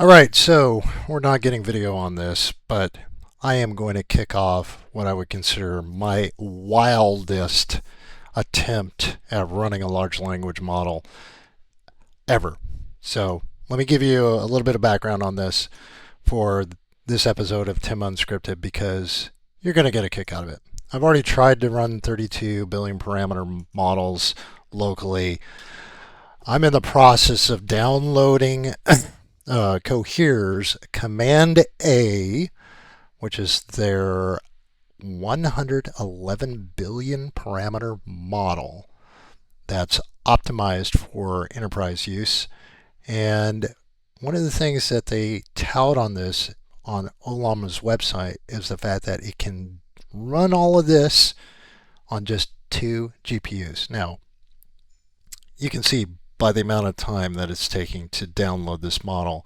All right, so we're not getting video on this, but I am going to kick off what I would consider my wildest attempt at running a large language model ever. So let me give you a little bit of background on this for this episode of Tim Unscripted because you're going to get a kick out of it. I've already tried to run 32 billion parameter models locally. I'm in the process of downloading Cohere's Command A, which is their 111 billion parameter model that's optimized for enterprise use. And one of the things that they tout on this on Olama's website is the fact that it can run all of this on just 2 GPUs. Now, you can see by the amount of time that it's taking to download this model,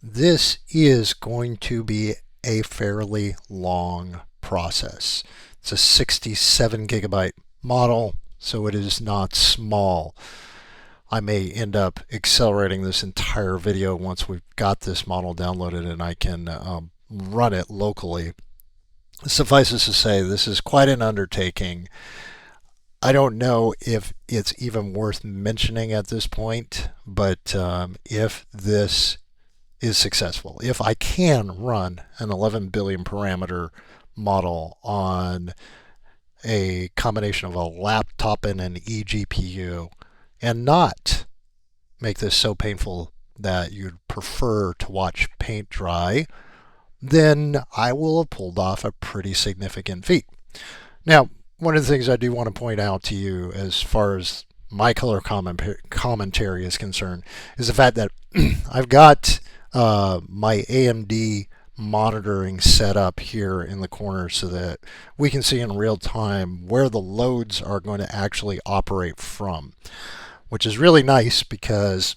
this is going to be a fairly long process. It's a 67 gigabyte model, so it is not small. I may end up accelerating this entire video once we've got this model downloaded and I can run it locally. Suffice it to say, this is quite an undertaking. I don't know if it's even worth mentioning at this point, but if this is successful, if I can run an 11 billion parameter model on a combination of a laptop and an eGPU and not make this so painful that you'd prefer to watch paint dry, then I will have pulled off a pretty significant feat. Now, one of the things I do want to point out to you as far as my color commentary is concerned is the fact that I've got my AMD monitoring set up here in the corner so that we can see in real time where the loads are going to actually operate from, which is really nice because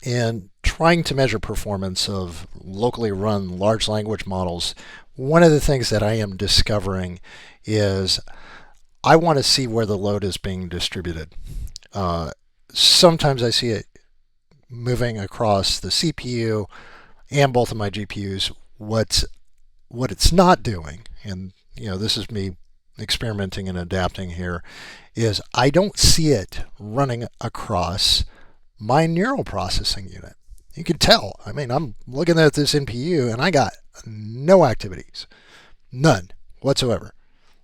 in trying to measure performance of locally run large language models, one of the things that I am discovering is I want to see where the load is being distributed. Sometimes I see it moving across the CPU and both of my GPUs. What it's not doing, and this is me experimenting and adapting here, is I don't see it running across my neural processing unit. You can tell. I mean, I'm looking at this NPU and I got no activities, none whatsoever,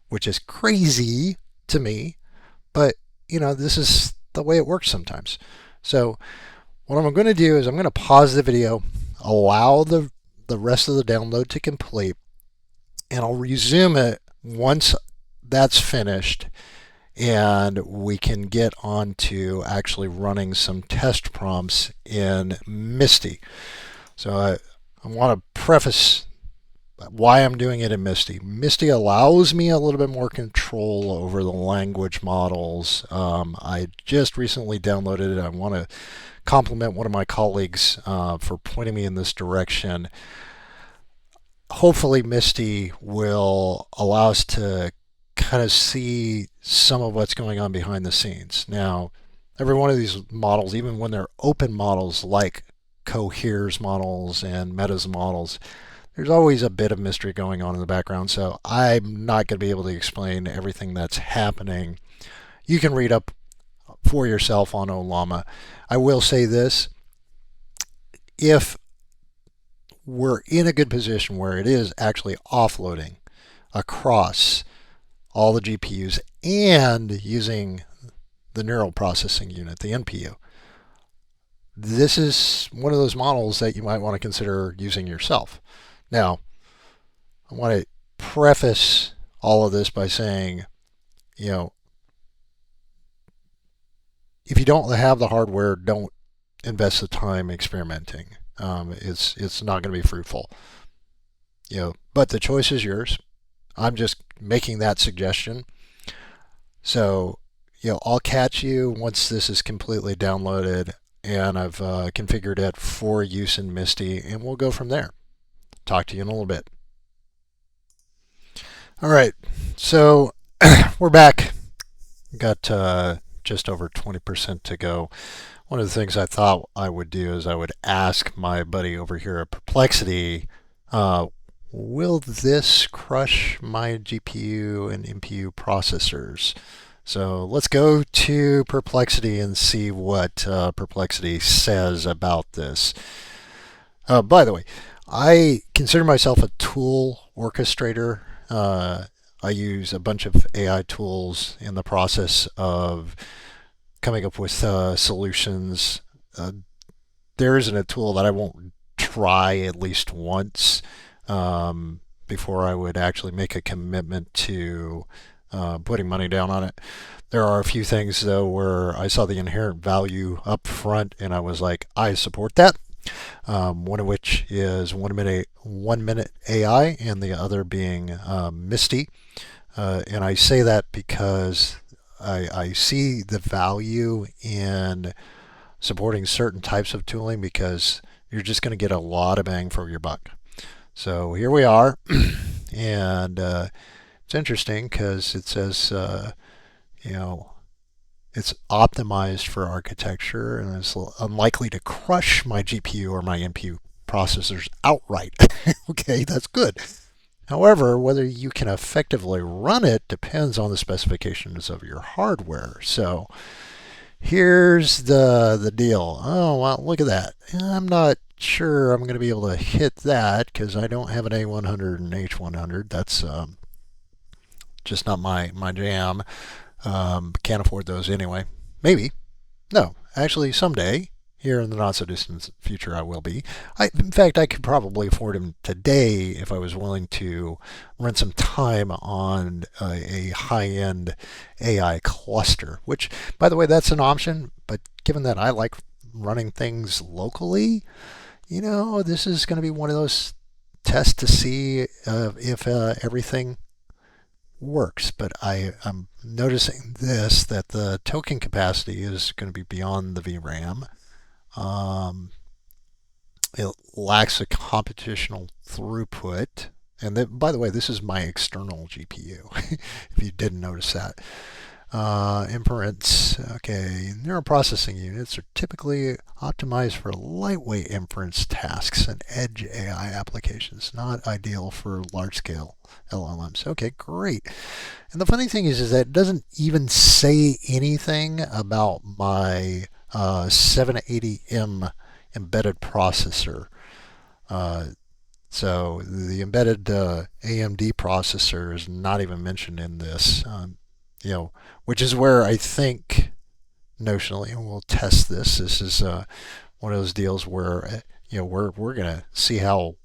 which is crazy to me, but this is the way it works sometimes. So what I'm going to do is I'm going to pause the video, allow the rest of the download to complete, and I'll resume it once that's finished and we can get on to actually running some test prompts in Misty. So I want to preface why I'm doing it in Misty. Misty allows me a little bit more control over the language models. I just recently downloaded it. I want to compliment one of my colleagues for pointing me in this direction. Hopefully Misty will allow us to kind of see some of what's going on behind the scenes. Now, every one of these models, even when they're open models like Cohere's models and Meta's models, there's always a bit of mystery going on in the background, so I'm not going to be able to explain everything that's happening. You can read up for yourself on Olama. I will say this: if we're in a good position where it is actually offloading across all the GPUs and using the neural processing unit, the NPU, this is one of those models that you might want to consider using yourself. Now, I want to preface all of this by saying, if you don't have the hardware, don't invest the time experimenting. It's not going to be fruitful. But the choice is yours. I'm just making that suggestion. So, I'll catch you once this is completely downloaded and I've configured it for use in Misty, and we'll go from there. Talk to you in a little bit. All right, so we're back. Got just over 20% to go. one of the things I thought I would do is I would ask my buddy over here at Perplexity, uh, will this crush my GPU and NPU processors? So let's go to Perplexity and see what Perplexity says about this. By the way, I consider myself a tool orchestrator. I use a bunch of AI tools in the process of coming up with solutions. Uh, there isn't a tool that I won't try at least once before I would actually make a commitment to putting money down on it. There are a few things though where I saw the inherent value up front and I was like, I support that. One of which is 1 minute AI, and the other being Misty. And I say that because I see the value in supporting certain types of tooling because you're just going to get a lot of bang for your buck. So here we are, and it's interesting because it says, you know, it's optimized for architecture and it's unlikely to crush my GPU or my NPU processors outright. Okay, that's good. However, whether you can effectively run it depends on the specifications of your hardware. So here's the deal. Oh, well, look at that. I'm not sure I'm going to be able to hit that because I don't have an A100 and H100. That's just not my jam. Can't afford those anyway. Maybe. No, actually, someday, here in the not so distant future, I will be. In fact, I could probably afford them today if I was willing to rent some time on a high end AI cluster, which, by the way, that's an option. But given that I like running things locally, this is going to be one of those tests to see if everything works, but I'm noticing this that the token capacity is going to be beyond the VRAM. Um, it lacks a computational throughput. And by the way, this is my external GPU, if you didn't notice that. Inference, okay, neural processing units are typically optimized for lightweight inference tasks and edge AI applications, not ideal for large-scale LLMs. Okay, great. And the funny thing is that it doesn't even say anything about my 780M embedded processor. Uh, so the embedded AMD processor is not even mentioned in this. Which is where I think notionally, and we'll test this. This is one of those deals where we're gonna see how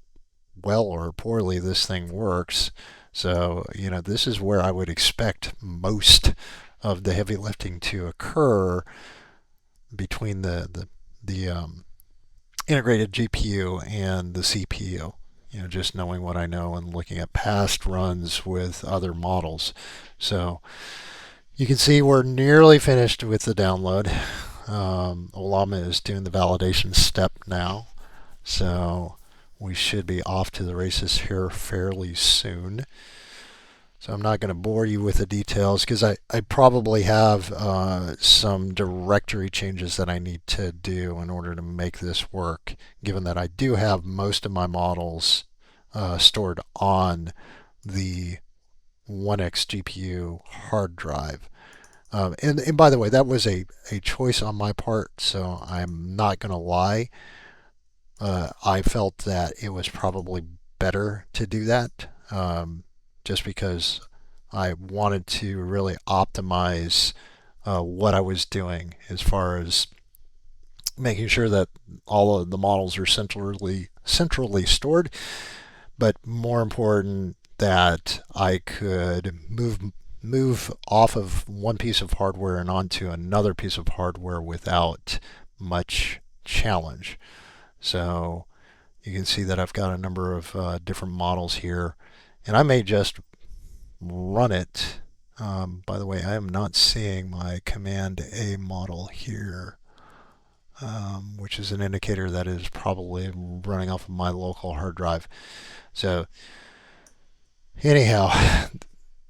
well or poorly this thing works. So this is where I would expect most of the heavy lifting to occur between the integrated GPU and the CPU. Just knowing what I know and looking at past runs with other models. So you can see we're nearly finished with the download. Olama is doing the validation step now. So we should be off to the races here fairly soon. So I'm not going to bore you with the details because I probably have some directory changes that I need to do in order to make this work, given that I do have most of my models stored on the 1X GPU hard drive. And by the way, that was a choice on my part, so I'm not going to lie. I felt that it was probably better to do that just because I wanted to really optimize what I was doing as far as making sure that all of the models are centrally stored, but more important that I could move off of one piece of hardware and onto another piece of hardware without much challenge. So you can see that I've got a number of different models here, and I may just run it. By the way, I am not seeing my Command A model here, which is an indicator that it is probably running off of my local hard drive. So anyhow,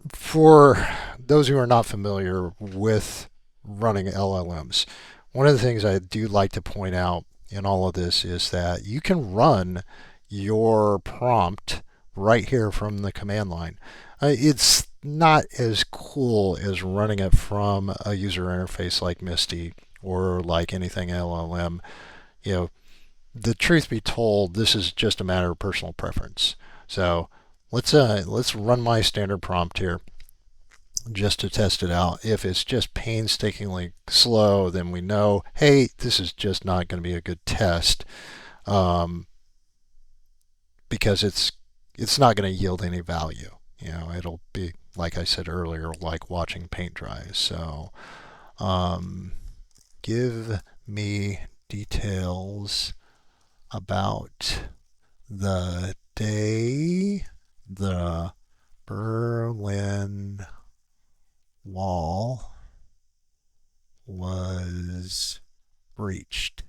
for those who are not familiar with running LLMs, one of the things I do like to point out in all of this is that you can run your prompt right here from the command line. It's not as cool as running it from a user interface like Misty or like anything LLM. You know, the truth be told, this is just a matter of personal preference. So let's run my standard prompt here just to test it out. If it's just painstakingly slow, then we know, hey, this is just not going to be a good test, because it's not going to yield any value. It'll be, like I said earlier, like watching paint dry. So give me details about the day the Berlin Wall was breached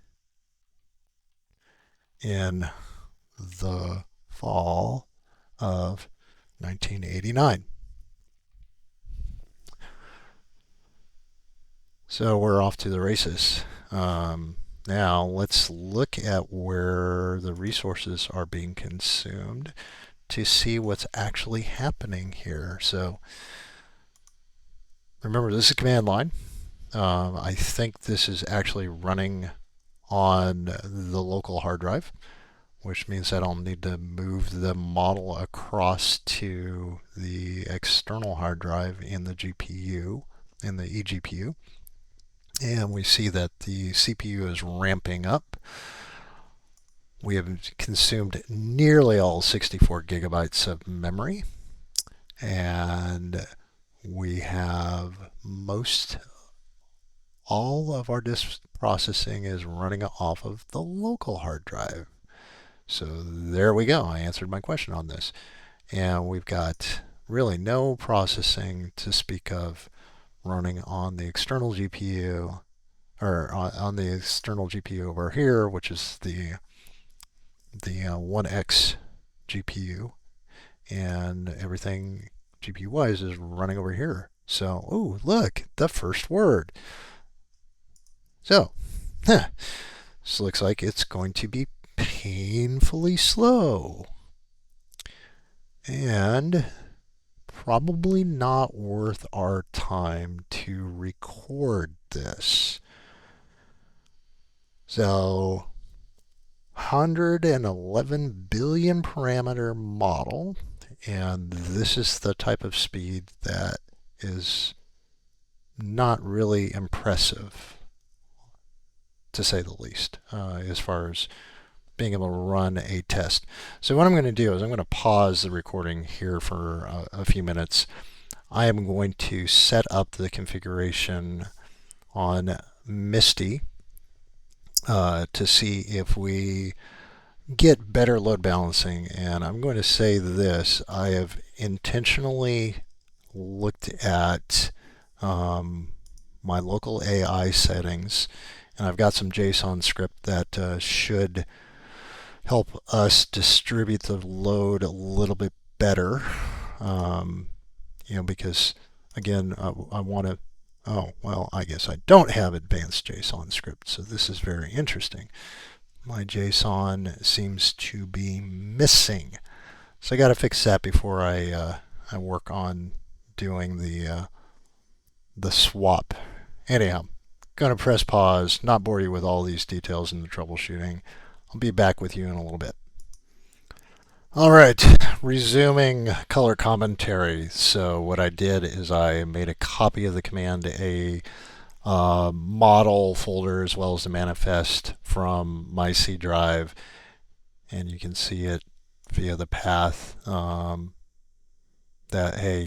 in the fall of 1989. So we're off to the races. Now let's look at where the resources are being consumed to see what's actually happening here. So remember, this is a command line. I think this is actually running on the local hard drive, which means that I'll need to move the model across to the external hard drive in the GPU, in the eGPU. And we see that the CPU is ramping up. We have consumed nearly all 64 gigabytes of memory, and we have all of our disk processing is running off of the local hard drive. So there we go. I answered my question on this. And we've got really no processing to speak of running on the external GPU, or on the external GPU over here, which is the 1X GPU, and everything GPU-wise is running over here. So, ooh, look, the first word. So, this looks like it's going to be painfully slow. And probably not worth our time to record this. So 111 billion parameter model, and this is the type of speed that is not really impressive, to say the least, as far as being able to run a test. So what I'm going to do is I'm going to pause the recording here for a few minutes. I am going to set up the configuration on Misty to see if we get better load balancing. And I'm going to say this: I have intentionally looked at my local AI settings, and I've got some JSON script that should help us distribute the load a little bit better. Because again, I want to. Oh, well, I guess I don't have advanced JSON script, so this is very interesting. My JSON seems to be missing, so I got to fix that before I work on doing the swap. Anyhow, gonna press pause, not bore you with all these details in the troubleshooting. I'll be back with you in a little bit. All right, resuming color commentary. So what I did is I made a copy of the command A model folder as well as the manifest from my C drive, and you can see it via the path that, hey,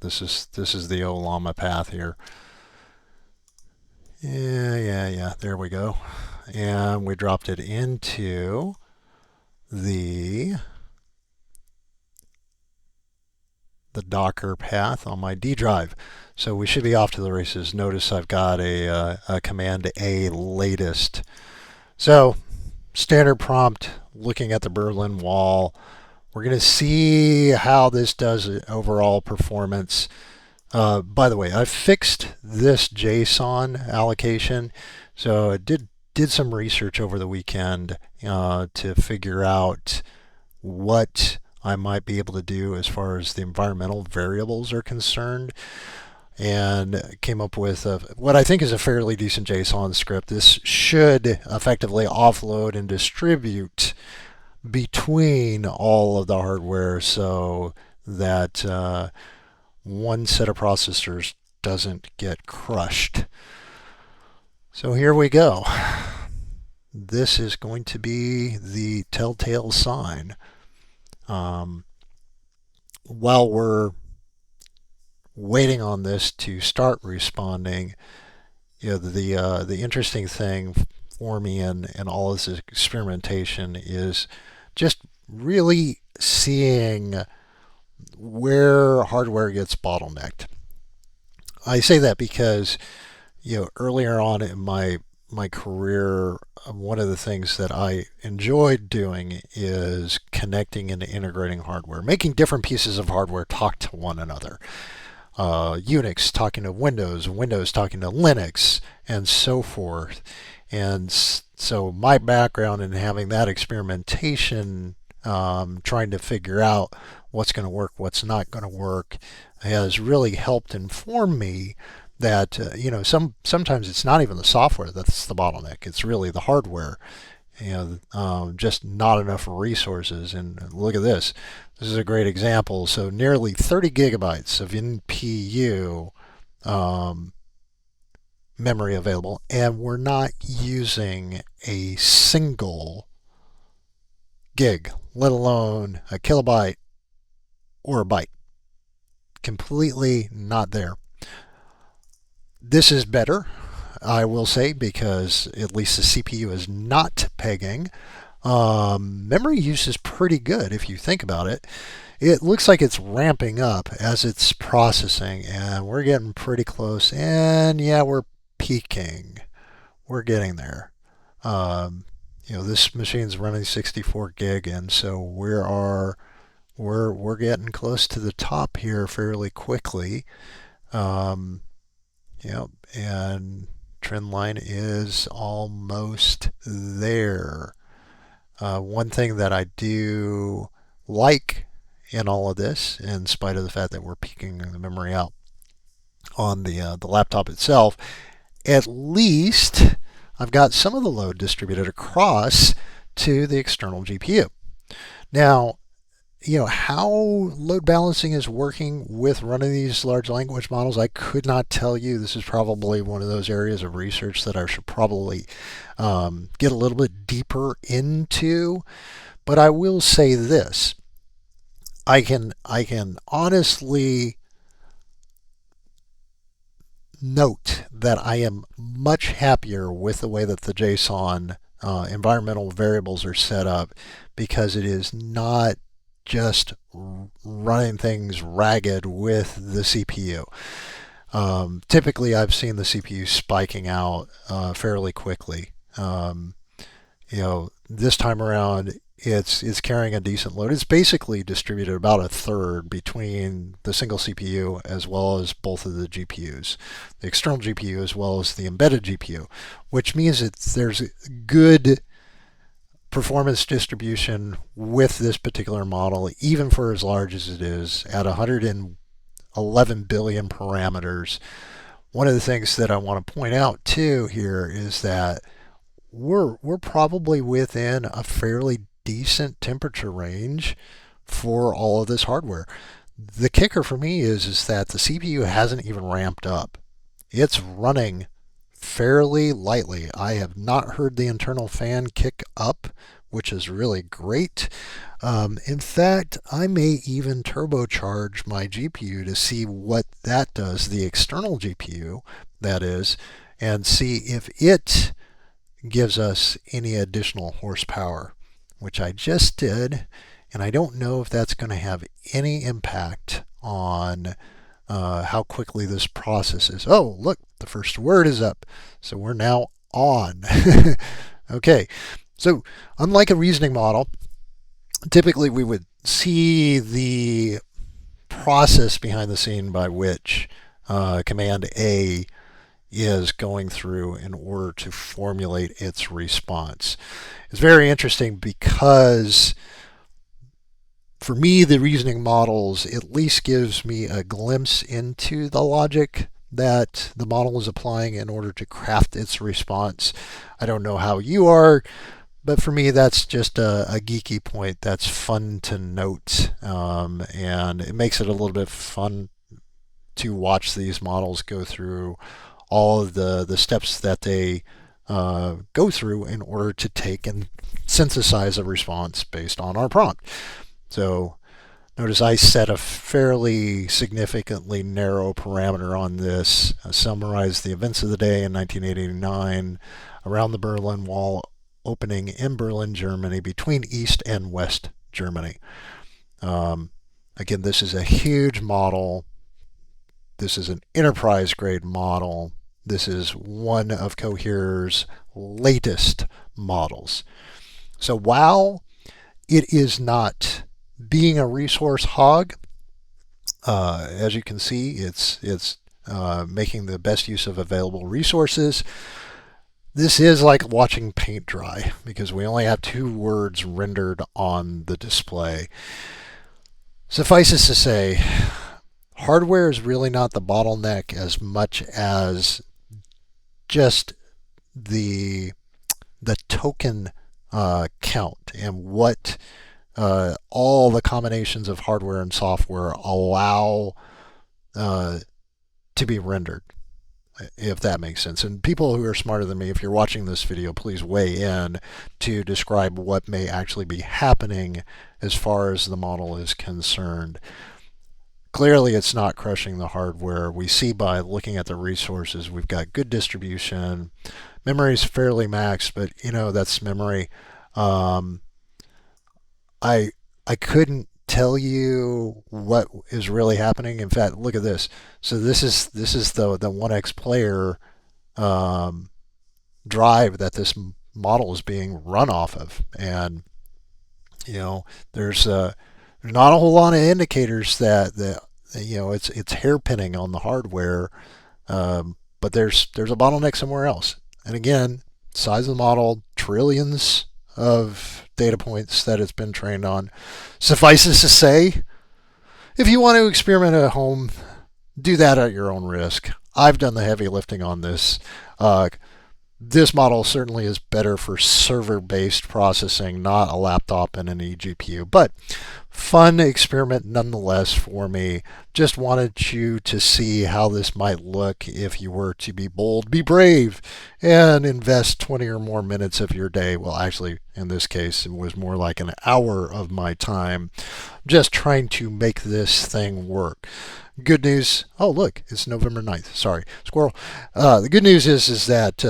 this is the Olama path here. Yeah, there we go. And we dropped it into the Docker path on my D drive. So we should be off to the races. Notice I've got a command A latest. So standard prompt, looking at the Berlin Wall. We're going to see how this does overall performance. By the way, I fixed this JSON allocation. So I did some research over the weekend to figure out what I might be able to do as far as the environmental variables are concerned, and came up with what I think is a fairly decent JSON script. This should effectively offload and distribute between all of the hardware so that one set of processors doesn't get crushed. So here we go. This is going to be the telltale sign. Um, while we're waiting on this to start responding, the interesting thing for me in all this experimentation is just really seeing where hardware gets bottlenecked. I say that because earlier on in my career, one of the things that I enjoyed doing is connecting and integrating hardware, making different pieces of hardware talk to one another. Unix talking to Windows, Windows talking to Linux, and so forth. And so my background in having that experimentation, trying to figure out what's going to work, what's not going to work, has really helped inform me that sometimes it's not even the software that's the bottleneck; it's really the hardware. Just not enough resources. And look at this. This is a great example. So nearly 30 gigabytes of NPU memory available, and we're not using a single gig, let alone a kilobyte or a byte. Completely not there. This is better, I will say, because at least the CPU is not pegging. Memory use is pretty good if you think about it. It looks like it's ramping up as it's processing, and we're getting pretty close. And yeah, we're peaking. We're getting there. This machine's running 64 gig, and so we're getting close to the top here fairly quickly. Um, and trend line is almost there. One thing that I do like in all of this, in spite of the fact that we're peaking the memory out on the laptop itself, at least I've got some of the load distributed across to the external GPU. Now, how load balancing is working with running these large language models, I could not tell you. This is probably one of those areas of research that I should probably get a little bit deeper into. But I will say this: I can honestly note that I am much happier with the way that the JSON environmental variables are set up, because it is not just running things ragged with the CPU. Typically, I've seen the CPU spiking out fairly quickly. This time around, it's carrying a decent load. It's basically distributed about a third between the single CPU as well as both of the GPUs, the external GPU as well as the embedded GPU, which means there's good performance distribution with this particular model, even for as large as it is at 111 billion parameters. One of the things that I want to point out too here is that we're probably within a fairly decent temperature range for all of this hardware. The kicker for me is that the CPU hasn't even ramped up. It's running fairly lightly. I have not heard the internal fan kick up, which is really great. In fact, I may even turbocharge my GPU to see what that does, the external GPU, that is, and see if it gives us any additional horsepower, which I just did, and I don't know if that's going to have any impact on how quickly this processes. Oh, look, the first word is up, so we're now on. Okay, so unlike a reasoning model, typically we would see the process behind the scene by which Command A is going through in order to formulate its response. It's very interesting because for me, the reasoning models at least gives me a glimpse into the logic that the model is applying in order to craft its response. I don't know how you are, but for me, that's just a geeky point that's fun to note, and it makes it a little bit fun to watch these models go through all of the steps that they go through in order to take and synthesize a response based on our prompt. So notice I set a fairly significantly narrow parameter on this. I summarized the events of the day in 1989 around the Berlin Wall opening in Berlin, Germany, between East and West Germany. Again, this is a huge model. This is an enterprise grade model. This is one of Cohere's latest models. So while it is not being a resource hog, as you can see, it's making the best use of available resources. This is like watching paint dry because we only have 2 words rendered on the display. Suffice it to say, hardware is really not the bottleneck as much as just the token count and what all the combinations of hardware and software allow to be rendered, if that makes sense. And people who are smarter than me, if you're watching this video, please weigh in to describe what may actually be happening as far as the model is concerned. Clearly, it's not crushing the hardware. We see by looking at the resources, we've got good distribution. Memory is fairly maxed, but that's memory. I couldn't tell you what is really happening. In fact, look at this. So this is the 1x player drive that this model is being run off of, and there's not a whole lot of indicators that it's hairpinning on the hardware, but there's a bottleneck somewhere else. And again, size of the model, trillions of data points that it's been trained on. Suffices to say, if you want to experiment at home, do that at your own risk. I've done the heavy lifting on this. This model certainly is better for server-based processing, not a laptop and an eGPU, but fun experiment nonetheless for me. Just wanted you to see how this might look if you were to be bold, be brave, and invest 20 or more minutes of your day. Well, actually, in this case, it was more like an hour of my time just trying to make this thing work. Good news. Oh, look, it's November 9th. Sorry, squirrel. The good news is that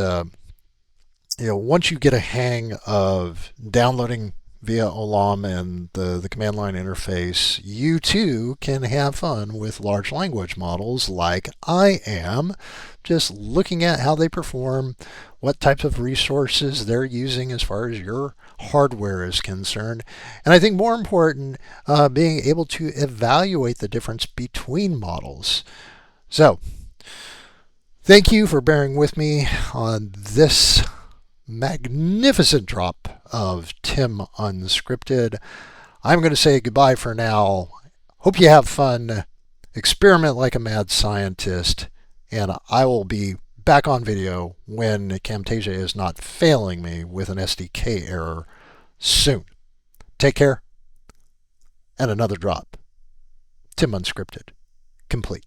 once you get a hang of downloading via OLAM and the command line interface, you too can have fun with large language models like I am, just looking at how they perform, what types of resources they're using as far as your hardware is concerned, and I think more important, being able to evaluate the difference between models. So, thank you for bearing with me on this magnificent drop of Tim Unscripted. I'm going to say goodbye for now. Hope you have fun. Experiment like a mad scientist. And I will be back on video when Camtasia is not failing me with an SDK error soon. Take care. And another drop. Tim Unscripted. Complete.